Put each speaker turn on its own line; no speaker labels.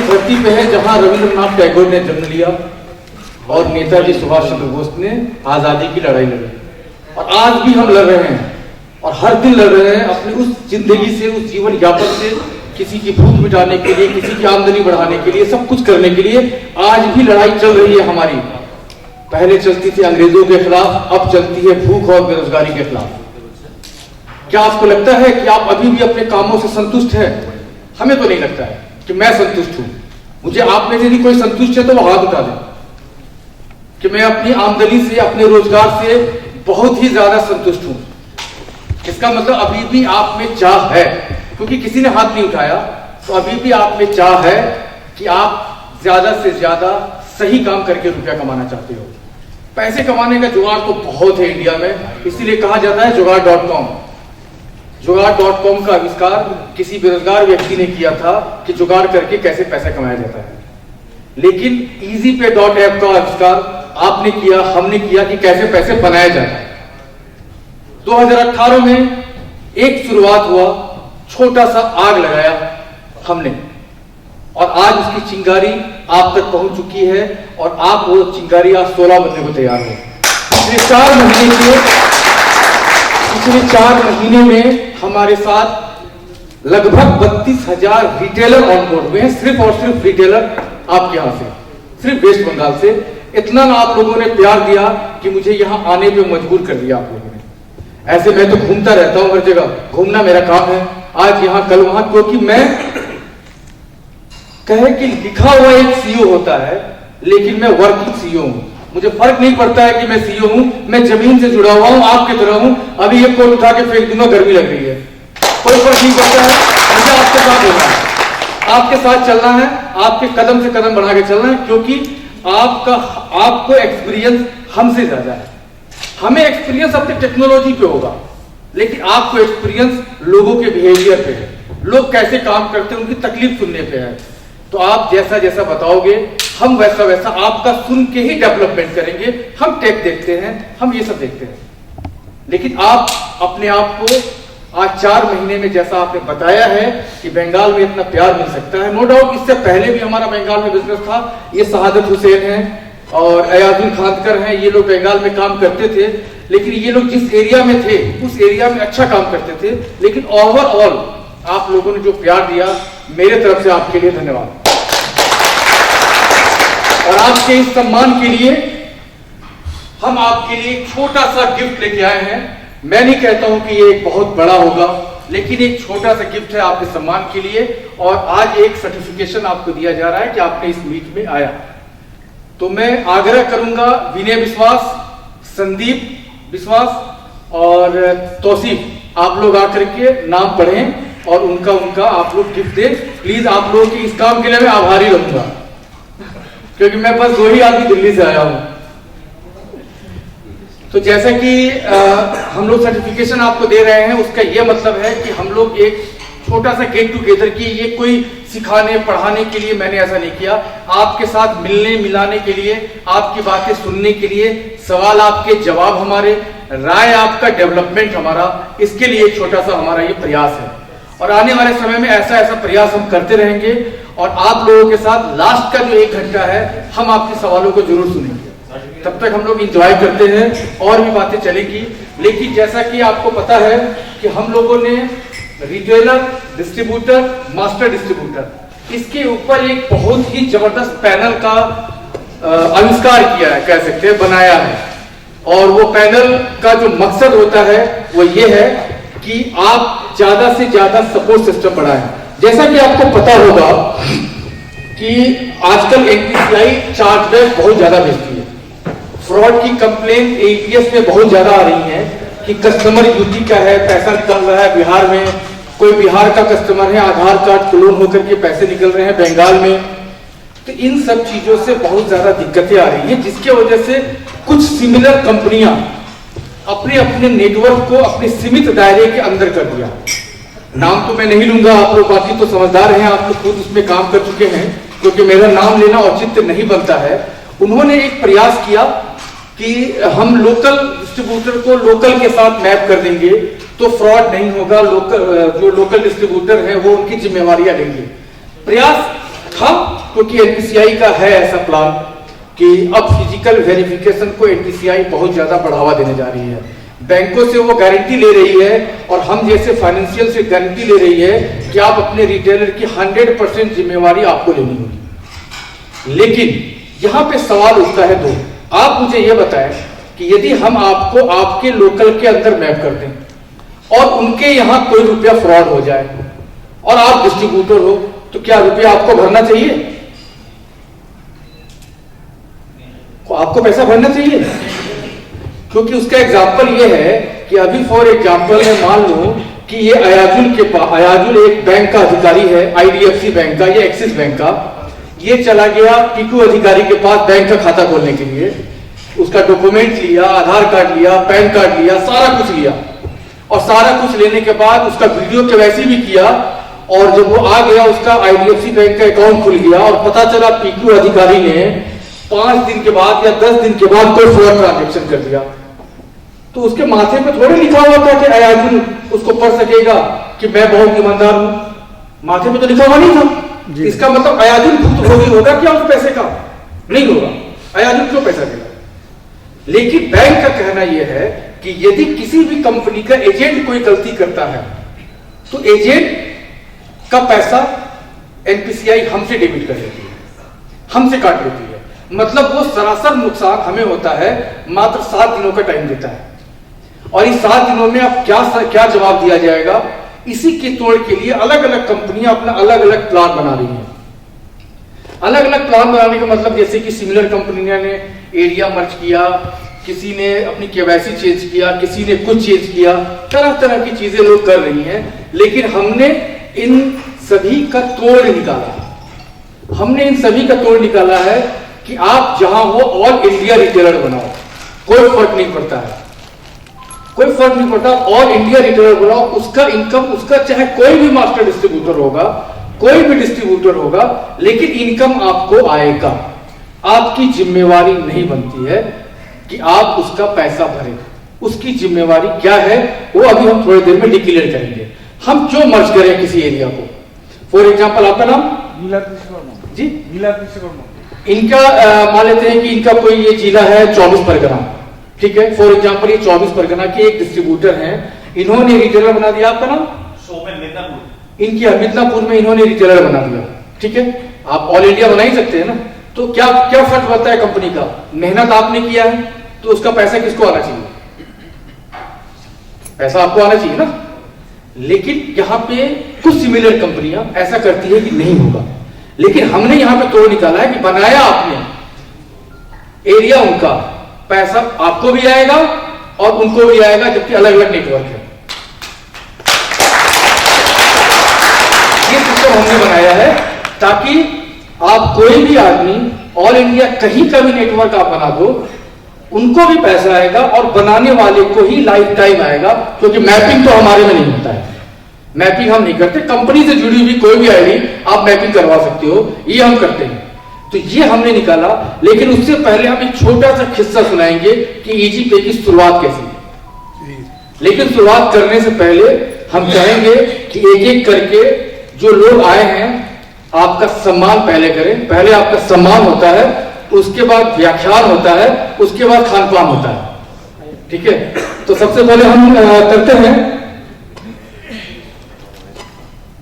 धरती पे है जहां रविंद्रनाथ टैगोर ने जन्म लिया और नेताजी सुभाष चंद्र बोस ने आजादी की लड़ाई लड़ी, और आज भी हम लड़ रहे हैं और हर दिन लड़ रहे हैं अपनी उस जिंदगी से, उस जीवन यापन से, किसी की भूख मिटाने के लिए, किसी की आमदनी बढ़ाने के लिए, सब कुछ करने के लिए आज भी लड़ाई चल रही है हमारी। पहले चलती थी अंग्रेजों के खिलाफ, अब चलती है भूख और बेरोजगारी के खिलाफ। क्या आपको लगता है कि आप अभी भी अपने कामों से संतुष्ट हैं? हमें तो नहीं लगता है कि मैं संतुष्ट हूं। मुझे आप में से यदि कोई संतुष्ट है तो वो हाथ उठा दे कि मैं अपनी आमदनी से, अपने रोजगार से बहुत ही ज्यादा संतुष्ट हूं। इसका मतलब अभी भी आप में चाह है, क्योंकि किसी ने हाथ नहीं उठाया, तो अभी भी आप में चाह है कि आप ज्यादा से ज्यादा सही काम करके रुपया कमाना चाहते हो। पैसे कमाने का जुगाड़ तो बहुत है इंडिया में, इसीलिए कहा जाता है जुगाड़.com। जुगाड़.com का आविष्कार किसी बेरोजगार व्यक्ति ने किया था कि जुगाड़ करके कैसे पैसा कमाया जाता है। लेकिन EasyPay.app का आविष्कार आपने किया, हमने किया कि कैसे पैसे बनाया जाता है। 2018 में एक शुरुआत हुआ, छोटा सा आग लगाया हमने, और आज उसकी चिंगारी आप तक पहुंच चुकी है, और आप वो चिंगारी आज 16 बनने को तैयार है। पिछले 4 महीने में हमारे साथ लगभग 32,000 रिटेलर ऑन बोर्ड हुए हैं, सिर्फ और सिर्फ रिटेलर आपके यहां से, सिर्फ वेस्ट बंगाल से। इतना ना आप लोगों ने प्यार दिया कि मुझे यहां आने पे मजबूर कर दिया आप लोगों ने। ऐसे मैं तो घूमता रहता हूं हर जगह, घूमना मेरा काम है, आज यहां कल वहां, क्योंकि मैं कहे कि लिखा हुआ एक CEO होता है, लेकिन मैं वर्किंग CEO हूं। मुझे फर्क नहीं पड़ता है कि मैं CEO हूं, मैं जमीन से जुड़ा हुआ हूं, आपकी तरह हूं। अभी ये कोट उठा के फेंक दूंगा, गर्मी लग रही है, कोई फर्क नहीं पड़ता है। मुझे आपके साथ होना है, आपके साथ चलना है, आपके कदम से कदम बढ़ा के चलना है, क्योंकि आपको एक्सपीरियंस हमसे ज्यादा है। हमें एक्सपीरियंस अपनी टेक्नोलॉजी पे होगा, लेकिन आपको एक्सपीरियंस लोगों के बिहेवियर पे है, लोग कैसे काम करते हैं, उनकी तकलीफ सुनने पे है। तो आप जैसा जैसा बताओगे, हम वैसा वैसा आपका सुन के ही डेवलपमेंट करेंगे। हम टेक देखते हैं, हम ये सब देखते हैं, लेकिन आप अपने आप को आज 4 महीने में, जैसा आपने बताया है कि बंगाल में इतना प्यार मिल सकता है, नो डाउट इससे पहले भी हमारा बंगाल में बिजनेस था। ये शहादत हुसैन है और अयाजुल खानकर हैं, ये लोग बंगाल में काम करते थे, लेकिन ये लोग जिस एरिया में थे उस एरिया में अच्छा काम करते थे। लेकिन ओवरऑल आप लोगों ने जो प्यार दिया, मेरे तरफ से आपके लिए धन्यवाद। और आपके इस सम्मान के लिए हम आपके लिए एक छोटा सा गिफ्ट लेके आए हैं। मैं नहीं कहता हूं कि ये एक बहुत बड़ा होगा, लेकिन एक छोटा सा गिफ्ट है आपके सम्मान के लिए, और आज एक सर्टिफिकेशन आपको दिया जा रहा है कि आपने इस मीट में आया। तो मैं आग्रह करूंगा, विनय विश्वास, संदीप विश्वास और तौसीफ, आप लोग आकर के नाम पढ़ें और उनका आप लोग गिफ्ट दें। प्लीज आप लोगों की इस काम के लिए मैं आभारी रहूंगा, क्योंकि मैं बस 2 ही आदमी दिल्ली से आया हूं। तो जैसा कि हम लोग सर्टिफिकेशन आपको दे रहे हैं, उसका यह मतलब है कि हम लोग एक छोटा सा गेट टुगेदर की, ये कोई सिखाने पढ़ाने के लिए मैंने ऐसा नहीं किया, आपके साथ मिलने मिलाने के लिए, आपकी बातें सुनने के लिए, सवाल आपके जवाब हमारे, राय आपका, डेवलपमेंट हमारा, इसके लिए एक छोटा सा हमारा ये प्रयास है। और आने वाले समय में ऐसा ऐसा प्रयास हम करते रहेंगे, और आप लोगों के साथ लास्ट का जो 1 घंटा है, हम आपके सवालों को जरूर सुनेंगे। तब तक हम लोग इंजॉय करते हैं, और भी बातें चलेगी। लेकिन जैसा कि आपको पता है कि हम लोगों ने रिटेलर, डिस्ट्रीब्यूटर, मास्टर डिस्ट्रीब्यूटर, इसके ऊपर एक बहुत ही जबरदस्त पैनल का आविष्कार किया है, कह सकते हैं बनाया है। और वो पैनल का जो मकसद होता है वो ये है कि आप ज्यादा से ज्यादा सपोर्ट सिस्टम बढ़ाएं। जैसा कि आपको पता होगा कि आजकल NPCI चार्जबैक बहुत ज्यादा भेजती है। फ्रॉड की कंप्लेन ATS में बहुत ज्यादा आ रही है कि कस्टमर यूपी का है, पैसा निकल रहा है बिहार में, कोई बिहार का कस्टमर है, आधार कार्ड क्लोन होकर के पैसे निकल रहे हैं बंगाल में। तो इन सब चीजों से बहुत ज्यादा दिक्कतें आ रही है, जिसके वजह से कुछ सिमिलर कंपनियां अपने अपने नेटवर्क को अपने सीमित दायरे के अंदर कर दिया। नाम तो मैं नहीं लूंगा, आप लोग बाकी तो समझदार हैं, आप लोग खुद उसमें काम कर चुके हैं, क्योंकि मेरा नाम लेना औचित्य नहीं बनता है। उन्होंने एक प्रयास किया कि हम लोकल डिस्ट्रीब्यूटर को लोकल के साथ मैप कर देंगे तो फ्रॉड नहीं होगा, जो लोकल डिस्ट्रीब्यूटर है वो उनकी जिम्मेवारियां लेंगे। प्रयास था, क्योंकि एनपीसीआई का है ऐसा प्लान कि अब फिजिकल वेरिफिकेशन को एनपीसीआई बहुत ज्यादा बढ़ावा देने जा रही है। बैंकों से वो गारंटी ले रही है और हम जैसे फाइनेंशियल से गारंटी ले रही है कि आप अपने रिटेलर की 100% जिम्मेवारी आपको लेनी होगी। लेकिन यहां पे सवाल उठता है दो, आप मुझे ये बताएं कि यदि हम आपको आपके लोकल के अंदर मैप कर दें और उनके यहां कोई रुपया फ्रॉड हो जाए और आप डिस्ट्रीब्यूटर हो, तो क्या रुपया आपको भरना चाहिए? आपको पैसा भरना चाहिए, क्योंकि उसका एग्जाम्पल ये है कि अभी फॉर एग्जाम्पल मैं मान लूं कि ये अयाजुल के पास, अयाजुल एक बैंक का अधिकारी है, आईडीएफसी बैंक का या एक्सिस बैंक का, ये चला गया पीकू अधिकारी के पास बैंक का खाता खोलने के लिए, उसका डॉक्यूमेंट लिया, आधार कार्ड लिया, पैन कार्ड लिया, सारा कुछ लिया, और सारा कुछ लेने के बाद उसका वीडियो केवाईसी भी किया, और जब वो आ गया उसका आईडीएफसी बैंक का अकाउंट खुल गया और पता चला पीकू अधिकारी ने 5 दिन के बाद या 10 दिन के बाद कोई फ्रॉड ट्रांजेक्शन कर दिया, तो उसके माथे पे थोड़े लिखा हुआ था कि अयाजुल उसको पढ़ सकेगा कि मैं बहुत ईमानदार हूं, माथे पे तो लिखा हुआ नहीं था। इसका मतलब अयाजुल भुक्तभोगी होगा क्या उस पैसे का? नहीं होगा। अयाजुल क्यों पैसा देगा? लेकिन बैंक का कहना यह है कि यदि किसी भी कंपनी का एजेंट कोई गलती करता है तो एजेंट का पैसा एनपीसीआई हमसे डेबिट कर लेती है, हमसे काट लेती है। मतलब वो सरासर नुकसान हमें होता है, मात्र 7 दिनों का टाइम देता है, और इस 7 दिनों में अब क्या जवाब दिया जाएगा, इसी के तोड़ के लिए अलग अलग कंपनियां अपना अलग अलग प्लान बना रही हैं। अलग अलग प्लान बनाने का मतलब जैसे कि सिमिलर कंपनियों ने एरिया मर्ज किया, किसी ने अपनी केवाईसी चेंज किया, किसी ने कुछ चेंज किया, तरह तरह की चीजें लोग कर रही हैं। लेकिन हमने इन सभी का तोड़ निकाला, हमने इन सभी का तोड़ निकाला है कि आप जहां हो ऑल इंडिया रिटेलर बनाओ, कोई फर्क नहीं पड़ता है, कोई फर्क नहीं पड़ता, ऑल इंडिया रिटेलर बनाओ। उसका इनकम, उसका चाहे कोई भी मास्टर डिस्ट्रीब्यूटर होगा, कोई भी डिस्ट्रीब्यूटर होगा, लेकिन इनकम आपको आएगा। आपकी जिम्मेवारी नहीं बनती है कि आप उसका पैसा भरें, उसकी जिम्मेवारी क्या है वो अभी हम थोड़ी देर में डिक्लेयर करेंगे। हम क्यों मर्ज करें किसी एरिया को? फॉर एग्जाम्पल आपका नाम जी, इनका मान लेते हैं कि इनका कोई ये जिला है 24 परगना, ठीक है, फॉर एग्जाम्पल ये 24 परगना के एक डिस्ट्रीब्यूटर हैं, इन्होंने रिटेलर बना दिया। आपका नाम? इनकी मिदनापुर में इन्होंने रिटेलर बना दिया, ठीक है। आप ऑल इंडिया बना ही सकते हैं ना, तो क्या क्या फर्क पड़ता है कंपनी का? मेहनत आपने किया है तो उसका पैसा किसको आना चाहिए? पैसा आपको आना चाहिए ना। लेकिन यहां पे कुछ सिमिलर कंपनियां ऐसा करती है कि नहीं होगा, लेकिन हमने यहां पे तोड़ निकाला है कि बनाया आपने एरिया, उनका पैसा आपको भी आएगा और उनको भी आएगा, जबकि अलग अलग नेटवर्क है। ये सिस्टम हमने बनाया है ताकि आप कोई भी आदमी ऑल इंडिया कहीं का भी नेटवर्क आप बना दो, उनको भी पैसा आएगा और बनाने वाले को ही लाइफ टाइम आएगा, क्योंकि मैपिंग तो हमारे में नहीं होता है, मैपिंग हम नहीं करते। कंपनी से जुड़ी हुई कोई भी आईडी आप मैपिंग करवा सकते हो, ये हम करते हैं। तो ये हमने निकाला, लेकिन उससे पहले हम एक छोटा सा किस्सा सुनाएंगे कि इजी पे की शुरुआत कैसी है। लेकिन शुरुआत करने से पहले हम चाहेंगे कि एक एक करके जो लोग आए हैं आपका सम्मान पहले करें। पहले आपका सम्मान होता है, उसके बाद व्याख्यान होता है, उसके बाद खान पान होता है, ठीक है। तो सबसे पहले हम करते हैं